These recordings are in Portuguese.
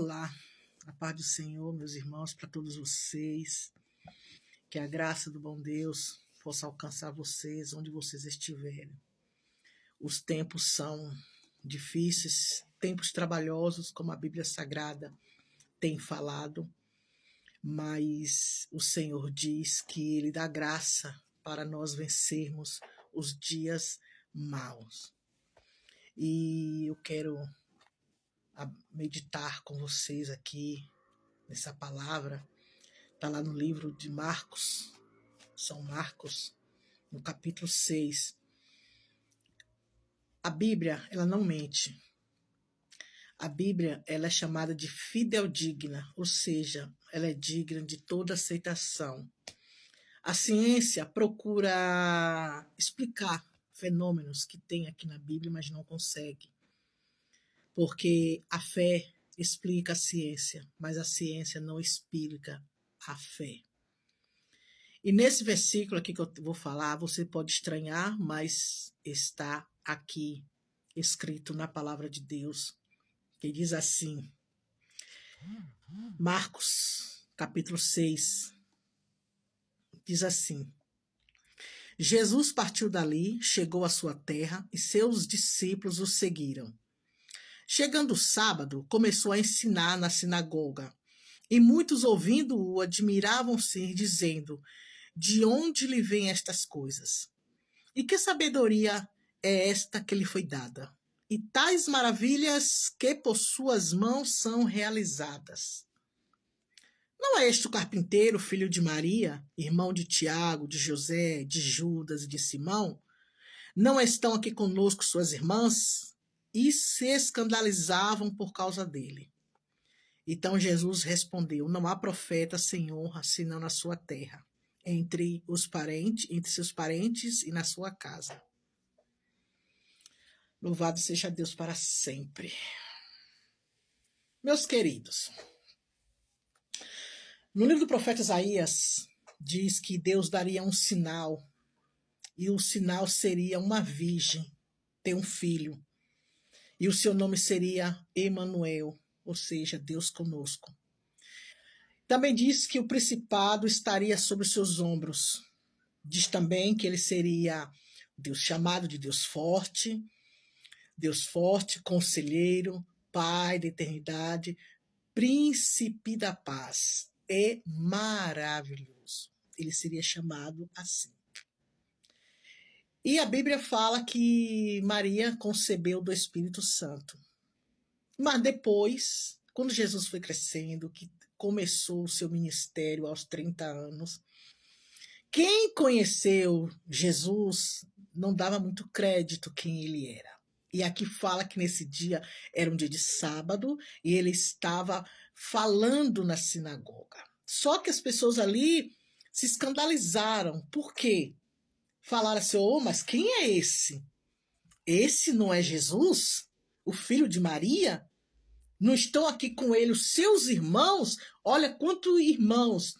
Olá, a paz do Senhor, meus irmãos, para todos vocês. Que a graça do bom Deus possa alcançar vocês onde vocês estiverem. Os tempos são difíceis, tempos trabalhosos, como a Bíblia Sagrada tem falado, mas o Senhor diz que Ele dá graça para nós vencermos os dias maus. E eu quero meditar com vocês aqui nessa palavra. Está lá no livro de Marcos, São Marcos, no capítulo 6. A Bíblia, ela não mente. A Bíblia, ela é chamada de fidedigna, ou seja, ela é digna de toda aceitação. A ciência procura explicar fenômenos que tem aqui na Bíblia, mas não consegue. Porque a fé explica a ciência, mas a ciência não explica a fé. E nesse versículo aqui que eu vou falar, você pode estranhar, mas está aqui escrito na palavra de Deus, que diz assim, Marcos, capítulo 6, diz assim, Jesus partiu dali, chegou à sua terra e seus discípulos o seguiram. Chegando o sábado, começou a ensinar na sinagoga, e muitos ouvindo-o admiravam-se, dizendo, de onde lhe vêm estas coisas? E que sabedoria é esta que lhe foi dada? E tais maravilhas que por suas mãos são realizadas. Não é este o carpinteiro, filho de Maria, irmão de Tiago, de José, de Judas e de Simão? Não estão aqui conosco suas irmãs? E se escandalizavam por causa dele. Então Jesus respondeu, não há profeta sem honra, senão na sua terra, entre seus parentes e na sua casa. Louvado seja Deus para sempre. Meus queridos, no livro do profeta Isaías, diz que Deus daria um sinal, e o sinal seria uma virgem ter um filho, e o seu nome seria Emanuel, ou seja, Deus conosco. Também diz que o principado estaria sobre os seus ombros. Diz também que ele seria Deus chamado de Deus forte, conselheiro, Pai da eternidade, príncipe da paz. É maravilhoso. Ele seria chamado assim. E a Bíblia fala que Maria concebeu do Espírito Santo. Mas depois, quando Jesus foi crescendo, que começou o seu ministério aos 30 anos, quem conheceu Jesus não dava muito crédito quem ele era. E aqui fala que nesse dia era um dia de sábado e ele estava falando na sinagoga. Só que as pessoas ali se escandalizaram. Por quê? Falaram assim, mas quem é esse? Esse não é Jesus? O filho de Maria? Não estão aqui com ele os seus irmãos? Olha quantos irmãos.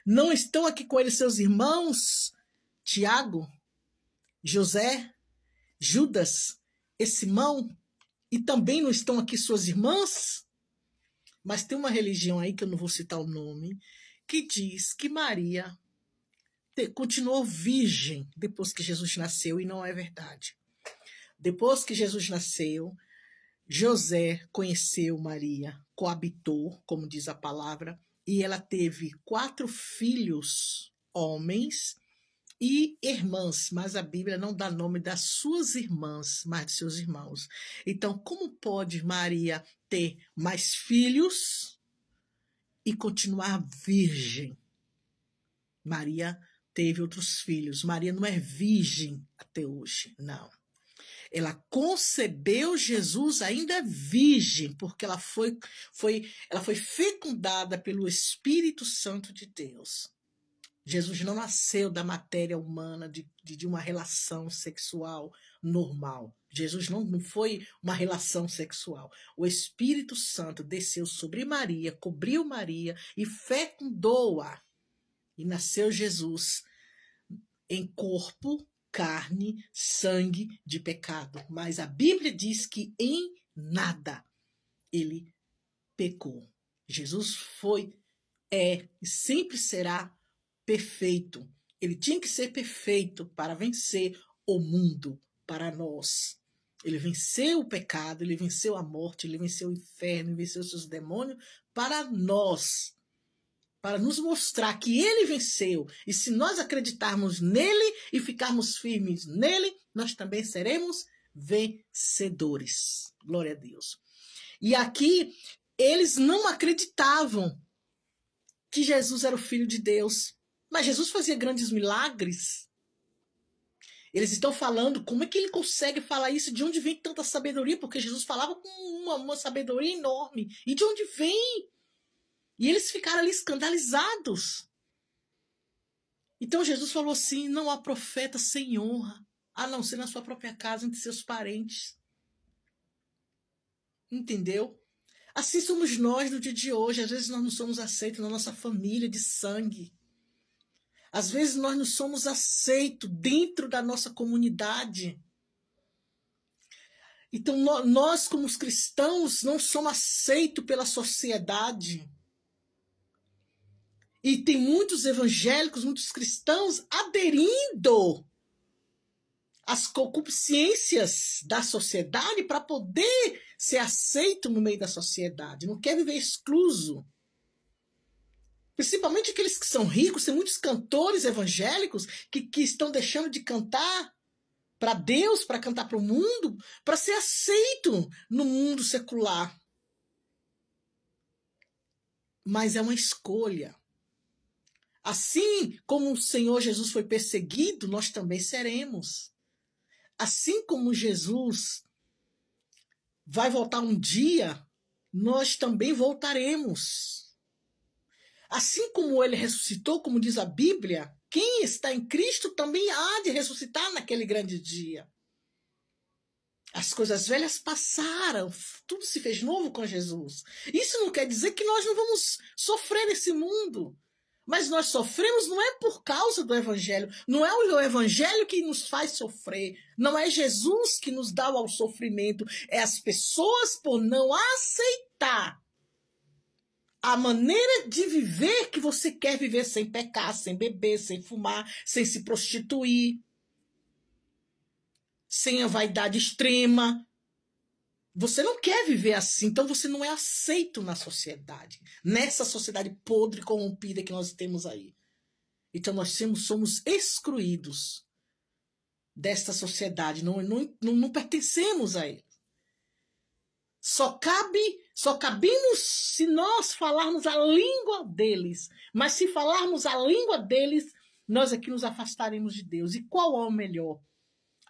Não estão aqui com ele seus irmãos? Tiago, José, Judas e Simão? E também não estão aqui suas irmãs? Mas tem uma religião aí, que eu não vou citar o nome, que diz que Maria continuou virgem depois que Jesus nasceu, e não é verdade. Depois que Jesus nasceu, José conheceu Maria, coabitou, como diz a palavra, e ela teve 4 filhos homens e irmãs, mas a Bíblia não dá nome das suas irmãs, mas de seus irmãos. Então, como pode Maria ter mais filhos e continuar virgem? Maria teve outros filhos. Maria não é virgem até hoje, não. Ela concebeu Jesus ainda virgem, porque ela foi fecundada pelo Espírito Santo de Deus. Jesus não nasceu da matéria humana, de uma relação sexual normal. Jesus não foi uma relação sexual. O Espírito Santo desceu sobre Maria, cobriu Maria e fecundou-a. E nasceu Jesus em corpo, carne, sangue de pecado. Mas a Bíblia diz que em nada ele pecou. Jesus foi, é e sempre será perfeito. Ele tinha que ser perfeito para vencer o mundo para nós. Ele venceu o pecado, ele venceu a morte, ele venceu o inferno, ele venceu os seus demônios para nós, para nos mostrar que ele venceu. E se nós acreditarmos nele e ficarmos firmes nele, nós também seremos vencedores. Glória a Deus. E aqui, eles não acreditavam que Jesus era o Filho de Deus. Mas Jesus fazia grandes milagres. Eles estão falando, como é que ele consegue falar isso? De onde vem tanta sabedoria? Porque Jesus falava com uma sabedoria enorme. E de onde vem? E eles ficaram ali escandalizados. Então Jesus falou assim, não há profeta sem honra, a não ser na sua própria casa, entre seus parentes. Entendeu? Assim somos nós no dia de hoje. Às vezes nós não somos aceitos na nossa família de sangue. Às vezes nós não somos aceitos dentro da nossa comunidade. Então nós como os cristãos não somos aceitos pela sociedade. E tem muitos evangélicos, muitos cristãos aderindo às concupiscências da sociedade para poder ser aceito no meio da sociedade. Não quer viver excluso. Principalmente aqueles que são ricos, tem muitos cantores evangélicos que estão deixando de cantar para Deus, para cantar para o mundo, para ser aceito no mundo secular. Mas é uma escolha. Assim como o Senhor Jesus foi perseguido, nós também seremos. Assim como Jesus vai voltar um dia, nós também voltaremos. Assim como ele ressuscitou, como diz a Bíblia, quem está em Cristo também há de ressuscitar naquele grande dia. As coisas velhas passaram, tudo se fez novo com Jesus. Isso não quer dizer que nós não vamos sofrer nesse mundo. Mas nós sofremos não é por causa do Evangelho. Não é o Evangelho que nos faz sofrer. Não é Jesus que nos dá o sofrimento. É as pessoas por não aceitar a maneira de viver que você quer viver sem pecar, sem beber, sem fumar, sem se prostituir, sem a vaidade extrema. Você não quer viver assim, então você não é aceito na sociedade, nessa sociedade podre e corrompida que nós temos aí. Então nós somos excluídos desta sociedade, não pertencemos a ele. Só cabemos se nós falarmos a língua deles. Mas se falarmos a língua deles, nós aqui nos afastaremos de Deus. E qual é o melhor?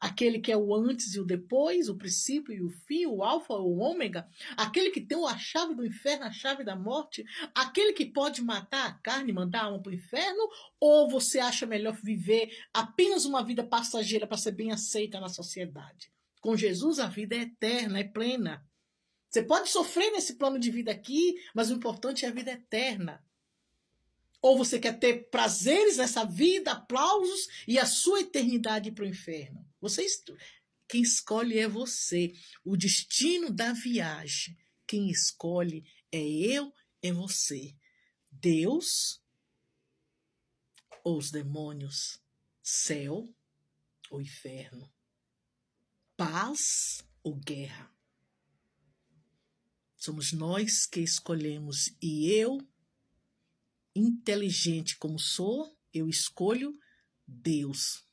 Aquele que é o antes e o depois, o princípio e o fim, o alfa e o ômega, aquele que tem a chave do inferno, a chave da morte, aquele que pode matar a carne e mandar a alma para o inferno, ou você acha melhor viver apenas uma vida passageira para ser bem aceita na sociedade? Com Jesus a vida é eterna, é plena. Você pode sofrer nesse plano de vida aqui, mas o importante é a vida eterna. Ou você quer ter prazeres nessa vida, aplausos e a sua eternidade para o inferno? Quem escolhe é você. O destino da viagem, quem escolhe é eu, é você. Deus ou os demônios, céu ou inferno, paz ou guerra. Somos nós que escolhemos e eu, inteligente como sou, eu escolho Deus.